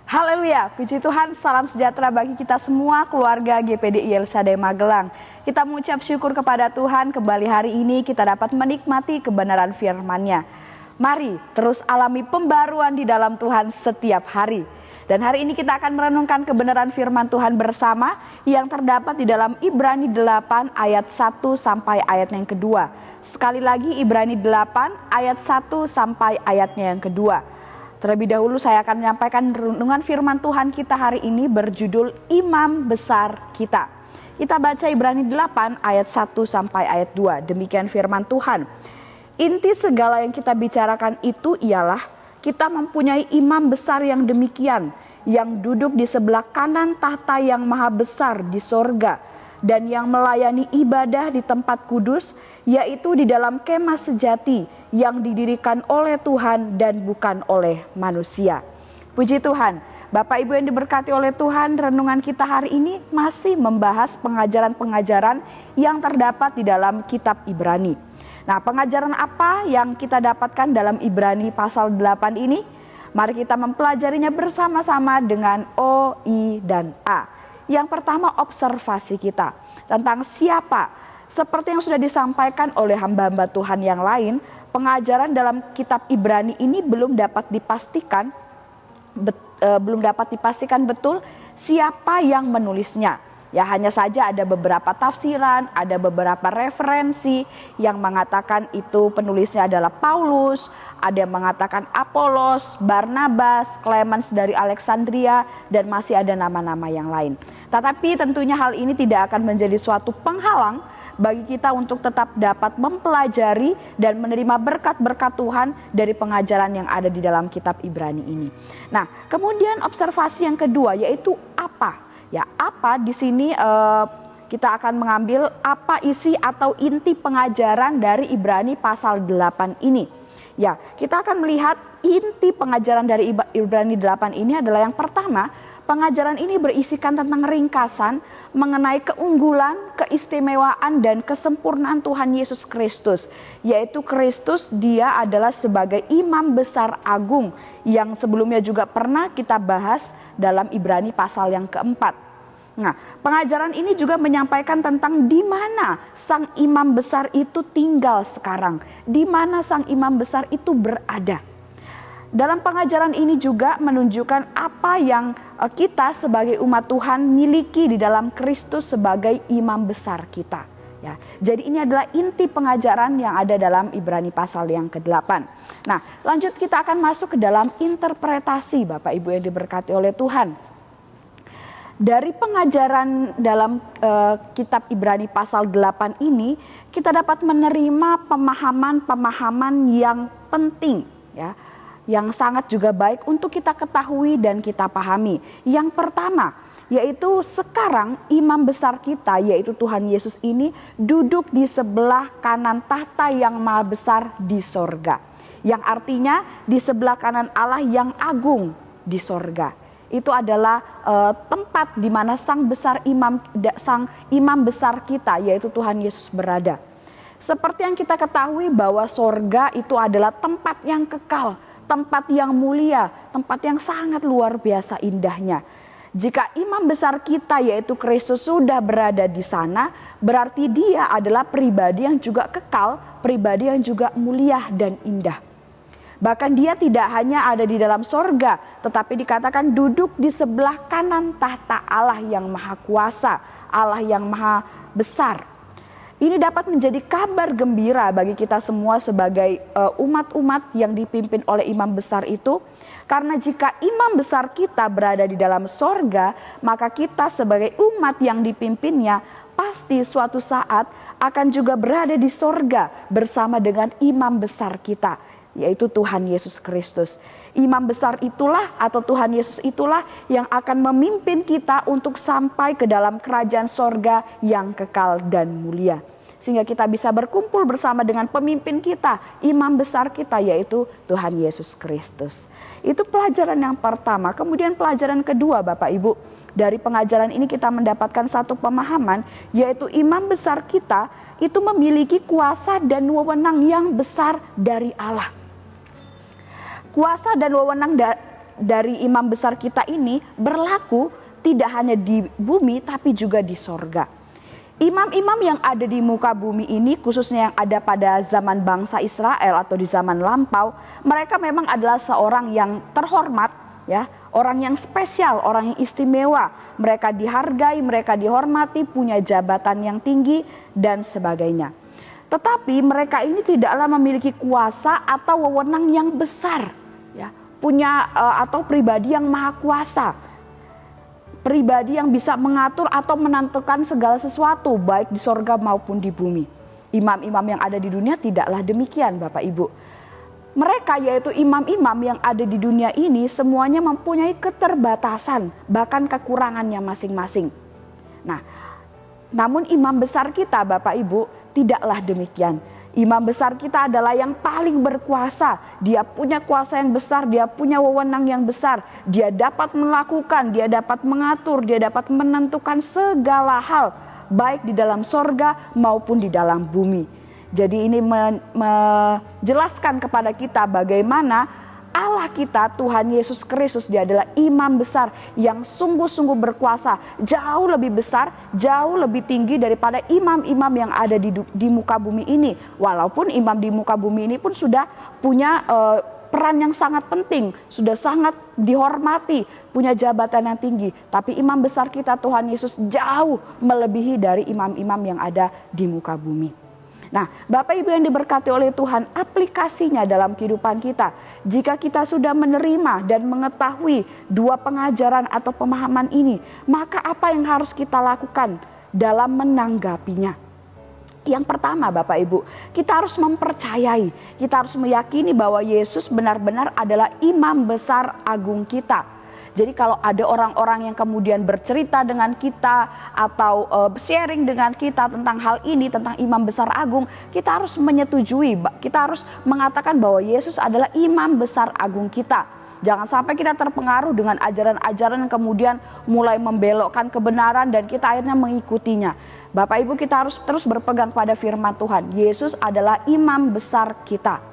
Haleluya, puji Tuhan, salam sejahtera bagi kita semua keluarga GPDI El Shaddai Magelang. Kita mengucap syukur kepada Tuhan, kembali hari ini kita dapat menikmati kebenaran firman-Nya. Mari terus alami pembaruan di dalam Tuhan setiap hari. Dan hari ini kita akan merenungkan kebenaran firman Tuhan bersama yang terdapat di dalam Ibrani 8 ayat 1 sampai ayat yang kedua. Sekali lagi Ibrani 8 ayat 1 sampai ayatnya yang kedua. Terlebih dahulu saya akan menyampaikan renungan firman Tuhan kita hari ini berjudul Imam Besar Kita. Kita baca Ibrani 8 ayat 1 sampai ayat 2. Demikian firman Tuhan. Inti segala yang kita bicarakan itu ialah kita mempunyai imam besar yang demikian, yang duduk di sebelah kanan tahta yang maha besar di sorga, dan yang melayani ibadah di tempat kudus, yaitu di dalam kemah sejati yang didirikan oleh Tuhan dan bukan oleh manusia. Puji Tuhan, Bapak Ibu yang diberkati oleh Tuhan, renungan kita hari ini masih membahas pengajaran-pengajaran yang terdapat di dalam kitab Ibrani. Nah, pengajaran apa yang kita dapatkan dalam Ibrani pasal 8 ini? Mari kita mempelajarinya bersama-sama dengan O, I, dan A. Yang pertama, observasi kita tentang siapa. Seperti yang sudah disampaikan oleh hamba-hamba Tuhan yang lain, pengajaran dalam kitab Ibrani ini belum dapat dipastikan betul siapa yang menulisnya. Ya, hanya saja ada beberapa tafsiran, ada beberapa referensi yang mengatakan itu penulisnya adalah Paulus, ada yang mengatakan Apolos, Barnabas, Clemens dari Alexandria, dan masih ada nama-nama yang lain. Tetapi tentunya hal ini tidak akan menjadi suatu penghalang bagi kita untuk tetap dapat mempelajari dan menerima berkat-berkat Tuhan dari pengajaran yang ada di dalam kitab Ibrani ini. Nah, kemudian observasi yang kedua yaitu apa? Ya, apa di sini kita akan mengambil apa isi atau inti pengajaran dari Ibrani pasal 8 ini. Ya, kita akan melihat inti pengajaran dari Ibrani 8 ini adalah yang pertama, pengajaran ini berisikan tentang ringkasan mengenai keunggulan, keistimewaan, dan kesempurnaan Tuhan Yesus Kristus. Yaitu Kristus, dia adalah sebagai imam besar agung yang sebelumnya juga pernah kita bahas dalam Ibrani pasal yang keempat. Nah, pengajaran ini juga menyampaikan tentang di mana sang imam besar itu tinggal sekarang, di mana sang imam besar itu berada. Dalam pengajaran ini juga menunjukkan apa yang kita sebagai umat Tuhan miliki di dalam Kristus sebagai imam besar kita. Ya, jadi ini adalah inti pengajaran yang ada dalam Ibrani pasal yang ke-8. Nah, lanjut kita akan masuk ke dalam interpretasi Bapak Ibu yang diberkati oleh Tuhan. Dari pengajaran dalam kitab Ibrani pasal 8 ini, kita dapat menerima pemahaman-pemahaman yang penting, ya, yang sangat juga baik untuk kita ketahui dan kita pahami. Yang pertama, yaitu sekarang imam besar kita, yaitu Tuhan Yesus ini duduk di sebelah kanan tahta yang maha besar di sorga. Yang artinya di sebelah kanan Allah yang agung di sorga. Itu adalah tempat di mana sang imam besar kita, yaitu Tuhan Yesus berada. Seperti yang kita ketahui bahwa sorga itu adalah tempat yang kekal, tempat yang mulia, tempat yang sangat luar biasa indahnya. Jika imam besar kita yaitu Kristus sudah berada di sana, berarti dia adalah pribadi yang juga kekal, pribadi yang juga mulia dan indah. Bahkan dia tidak hanya ada di dalam sorga, tetapi dikatakan duduk di sebelah kanan tahta Allah yang maha kuasa, Allah yang maha besar. Ini dapat menjadi kabar gembira bagi kita semua sebagai umat-umat yang dipimpin oleh imam besar itu. Karena jika imam besar kita berada di dalam sorga, maka kita sebagai umat yang dipimpinnya pasti suatu saat akan juga berada di sorga bersama dengan imam besar kita, yaitu Tuhan Yesus Kristus. Imam besar itulah atau Tuhan Yesus itulah yang akan memimpin kita untuk sampai ke dalam kerajaan sorga yang kekal dan mulia. Sehingga kita bisa berkumpul bersama dengan pemimpin kita, imam besar kita, yaitu Tuhan Yesus Kristus. Itu pelajaran yang pertama. Kemudian pelajaran kedua Bapak Ibu. Dari pengajaran ini kita mendapatkan satu pemahaman, yaitu imam besar kita itu memiliki kuasa dan wewenang yang besar dari Allah. Kuasa dan dari imam besar kita ini berlaku tidak hanya di bumi tapi juga di sorga. Imam-imam yang ada di muka bumi ini, khususnya yang ada pada zaman bangsa Israel atau di zaman lampau, mereka memang adalah seorang yang terhormat, ya, orang yang spesial, orang yang istimewa. Mereka dihargai, mereka dihormati, punya jabatan yang tinggi dan sebagainya. Tetapi mereka ini tidaklah memiliki kuasa atau wewenang yang besar, ya, punya atau pribadi yang maha kuasa. Pribadi yang bisa mengatur atau menentukan segala sesuatu baik di sorga maupun di bumi. Imam-imam yang ada di dunia tidaklah demikian, Bapak Ibu. Mereka yaitu imam-imam yang ada di dunia ini semuanya mempunyai keterbatasan, bahkan kekurangannya masing-masing. Nah, namun imam besar kita, Bapak Ibu, tidaklah demikian. Imam besar kita adalah yang paling berkuasa. Dia punya kuasa yang besar, dia punya wewenang yang besar. Dia dapat melakukan, dia dapat mengatur, dia dapat menentukan segala hal, baik di dalam sorga maupun di dalam bumi. Jadi ini menjelaskan kepada kita bagaimana Allah kita, Tuhan Yesus Kristus, dia adalah imam besar yang sungguh-sungguh berkuasa, jauh lebih besar, jauh lebih tinggi daripada imam-imam yang ada di muka bumi ini. Walaupun imam di muka bumi ini pun sudah punya peran yang sangat penting, sudah sangat dihormati, punya jabatan yang tinggi. Tapi imam besar kita, Tuhan Yesus, jauh melebihi dari imam-imam yang ada di muka bumi. Nah, Bapak Ibu yang diberkati oleh Tuhan, aplikasinya dalam kehidupan kita, jika kita sudah menerima dan mengetahui dua pengajaran atau pemahaman ini, maka apa yang harus kita lakukan dalam menanggapinya? Yang pertama, Bapak Ibu, kita harus mempercayai, kita harus meyakini bahwa Yesus benar-benar adalah imam besar agung kita. Jadi kalau ada orang-orang yang kemudian bercerita dengan kita atau sharing dengan kita tentang hal ini, tentang imam besar agung, kita harus menyetujui, kita harus mengatakan bahwa Yesus adalah imam besar agung kita. Jangan sampai kita terpengaruh dengan ajaran-ajaran yang kemudian mulai membelokkan kebenaran dan kita akhirnya mengikutinya. Bapak Ibu, kita harus terus berpegang pada firman Tuhan. Yesus adalah imam besar kita.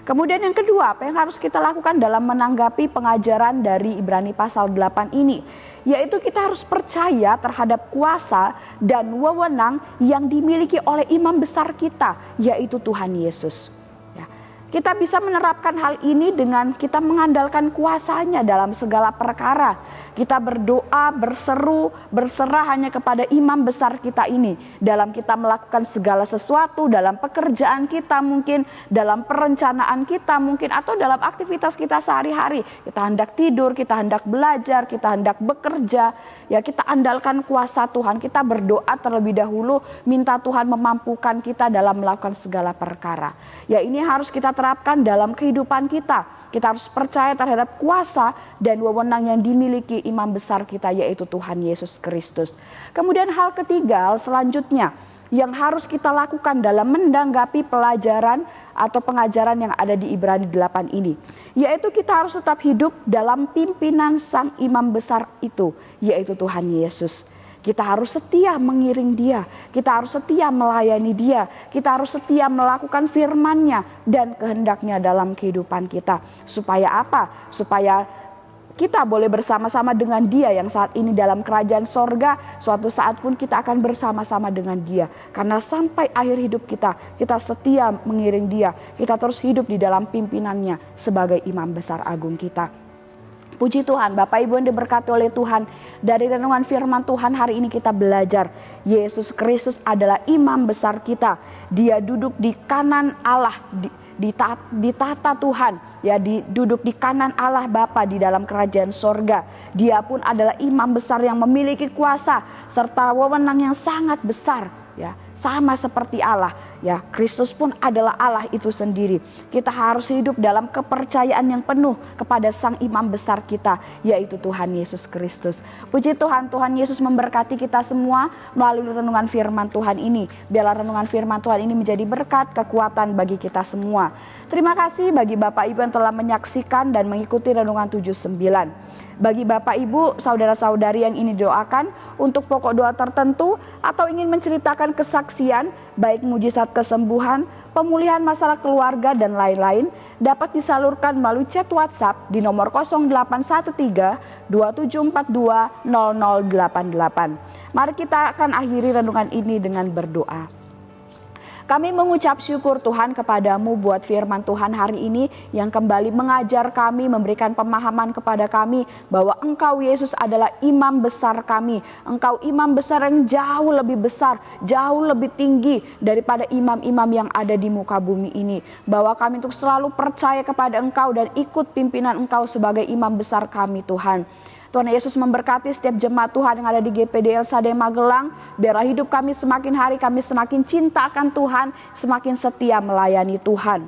Kemudian yang kedua, apa yang harus kita lakukan dalam menanggapi pengajaran dari Ibrani pasal 8 ini? Yaitu kita harus percaya terhadap kuasa dan wewenang yang dimiliki oleh imam besar kita, yaitu Tuhan Yesus. Ya, kita bisa menerapkan hal ini dengan kita mengandalkan kuasanya dalam segala perkara. Kita berdoa, berseru, berserah hanya kepada imam besar kita ini. Dalam kita melakukan segala sesuatu, dalam pekerjaan kita mungkin, dalam perencanaan kita mungkin, atau dalam aktivitas kita sehari-hari. Kita hendak tidur, kita hendak belajar, kita hendak bekerja. Ya, kita andalkan kuasa Tuhan, kita berdoa terlebih dahulu, minta Tuhan memampukan kita dalam melakukan segala perkara. Ya, ini harus kita terapkan dalam kehidupan kita. Kita harus percaya terhadap kuasa dan wewenang yang dimiliki imam besar kita, yaitu Tuhan Yesus Kristus. Kemudian hal ketiga, hal selanjutnya yang harus kita lakukan dalam menanggapi pelajaran atau pengajaran yang ada di Ibrani 8 ini, yaitu kita harus tetap hidup dalam pimpinan sang imam besar itu, yaitu Tuhan Yesus. Kita harus setia mengiring dia, kita harus setia melayani dia, kita harus setia melakukan firman-Nya dan kehendak-Nya dalam kehidupan kita. Supaya apa? Supaya kita boleh bersama-sama dengan dia yang saat ini dalam kerajaan sorga. Suatu saat pun kita akan bersama-sama dengan dia. Karena sampai akhir hidup kita, kita setia mengiring dia. Kita terus hidup di dalam pimpinan-Nya sebagai imam besar agung kita. Puji Tuhan, Bapak Ibu yang diberkati oleh Tuhan, dari renungan firman Tuhan hari ini kita belajar Yesus Kristus adalah imam besar kita. Dia duduk di kanan Allah, di tata Tuhan, ya, duduk di kanan Allah Bapa di dalam kerajaan sorga. Dia pun adalah imam besar yang memiliki kuasa serta wewenang yang sangat besar, ya, sama seperti Allah. Ya, Kristus pun adalah Allah itu sendiri. Kita harus hidup dalam kepercayaan yang penuh kepada sang imam besar kita, yaitu Tuhan Yesus Kristus. Puji Tuhan, Tuhan Yesus memberkati kita semua melalui renungan firman Tuhan ini. Biarlah renungan firman Tuhan ini menjadi berkat, kekuatan bagi kita semua. Terima kasih bagi Bapak Ibu yang telah menyaksikan dan mengikuti renungan 79. Bagi Bapak Ibu, saudara-saudari yang ini doakan untuk pokok doa tertentu atau ingin menceritakan kesaksian, baik mujizat kesembuhan, pemulihan masalah keluarga dan lain-lain dapat disalurkan melalui chat WhatsApp di nomor 0813 2742 0088. Mari kita akan akhiri renungan ini dengan berdoa. Kami mengucap syukur Tuhan kepadamu buat firman Tuhan hari ini yang kembali mengajar kami, memberikan pemahaman kepada kami bahwa Engkau Yesus adalah imam besar kami. Engkau imam besar yang jauh lebih besar, jauh lebih tinggi daripada imam-imam yang ada di muka bumi ini. Bahwa kami untuk selalu percaya kepada Engkau dan ikut pimpinan Engkau sebagai imam besar kami Tuhan. Tuhan Yesus memberkati setiap jemaat Tuhan yang ada di GPD LSAD Magelang. Biarlah hidup kami semakin hari kami semakin cinta akan Tuhan, semakin setia melayani Tuhan.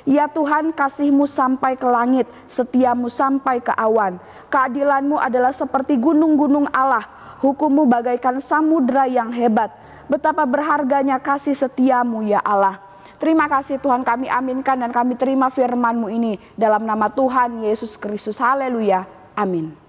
Ya Tuhan, kasih-Mu sampai ke langit, setia-Mu sampai ke awan. Keadilan-Mu adalah seperti gunung-gunung Allah, hukum-Mu bagaikan samudra yang hebat. Betapa berharganya kasih setia-Mu ya Allah. Terima kasih Tuhan, kami aminkan dan kami terima firman-Mu ini dalam nama Tuhan Yesus Kristus. Haleluya. Amin.